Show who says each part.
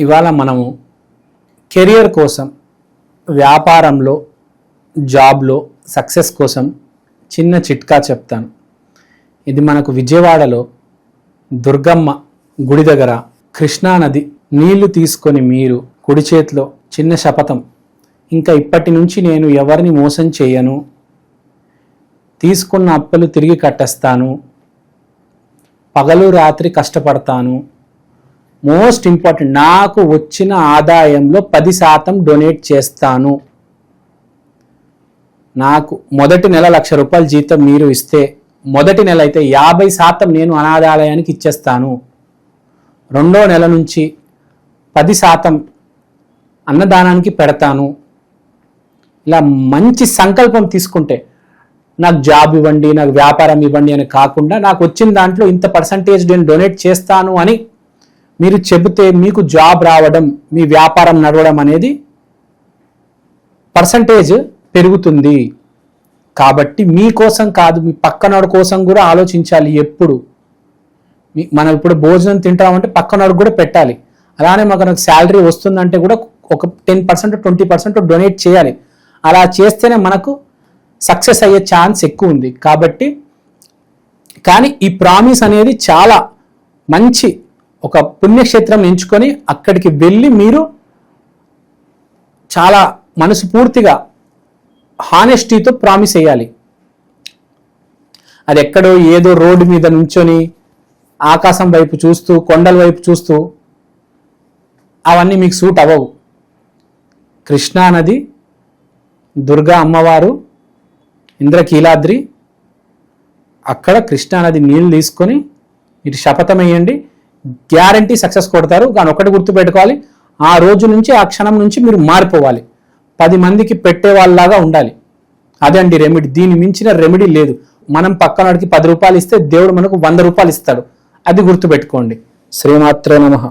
Speaker 1: ఇవాళ మనము కెరియర్ కోసం, వ్యాపారంలో, జాబ్లో సక్సెస్ కోసం చిన్న చిట్కా చెప్తాను. ఇది మనకు విజయవాడలో దుర్గమ్మ గుడి దగ్గర కృష్ణానది నీళ్లు తీసుకొని మీరు కుడి చేతిలో చిన్న శపథం, ఇంకా ఇప్పటి నుంచి నేను ఎవరిని మోసం చేయను, తీసుకున్న అప్పులు తిరిగి కట్టేస్తాను, పగలు రాత్రి కష్టపడతాను, మోస్ట్ ఇంపార్టెంట్ నాకు వచ్చిన ఆదాయంలో 10% డొనేట్ చేస్తాను, నాకు మొదటి నెల ₹1,00,000 జీతం మీరు ఇస్తే మొదటి నెల అయితే 50% నేను అనాథాలయానికి ఇచ్చేస్తాను, రెండో నెల నుంచి 10% అన్నదానానికి పెడతాను. ఇలా మంచి సంకల్పం తీసుకుంటే నాకు జాబ్ ఇవ్వండి, నాకు వ్యాపారం ఇవ్వండి అని కాకుండా నాకు వచ్చిన దాంట్లో ఇంత పర్సంటేజ్ నేను డొనేట్ చేస్తాను అని మీరు చెబితే మీకు జాబ్ రావడం, మీ వ్యాపారం నడవడం అనేది పర్సంటేజ్ పెరుగుతుంది. కాబట్టి మీకోసం కాదు, మీ పక్కనోడి కోసం కూడా ఆలోచించాలి. ఎప్పుడు మనం ఇప్పుడు భోజనం తింటామంటే పక్కనోడికి కూడా పెట్టాలి. అలానే మనకు శాలరీ వస్తుందంటే కూడా ఒక 10% 20% డొనేట్ చేయాలి. అలా చేస్తేనే మనకు సక్సెస్ అయ్యే ఛాన్స్ ఎక్కువ ఉంది. కాబట్టి కానీ ఈ ప్రామిస్ అనేది చాలా మంచి ఒక పుణ్యక్షేత్రం ఎంచుకొని అక్కడికి వెళ్ళి మీరు చాలా మనసు పూర్తిగా హానెస్టీతో ప్రామిస్ చేయాలి. అది ఎక్కడో ఏదో రోడ్డు మీద నుంచొని ఆకాశం వైపు చూస్తూ, కొండల వైపు చూస్తూ అవన్నీ మీకు సూట్ అవ్వవు. కృష్ణానది, దుర్గా అమ్మవారు, ఇంద్రకీలాద్రి, అక్కడ కృష్ణానది నీళ్ళు తీసుకొని మీరు శపథం వేయండి, గ్యారంటీ సక్సెస్ కొడతారు. కానీ ఒకటి గుర్తుపెట్టుకోవాలి, ఆ రోజు నుంచి ఆ క్షణం నుంచి మీరు మారిపోవాలి. 10 మందికి పెట్టే వాళ్ళలాగా ఉండాలి. అదే అండి రెమెడీ. దీని మించిన రెమెడీ లేదు. మనం పక్కనడికి ₹10 ఇస్తే దేవుడు మనకు ₹100 ఇస్తాడు. అది గుర్తుపెట్టుకోండి. శ్రీమాత్రే నమః.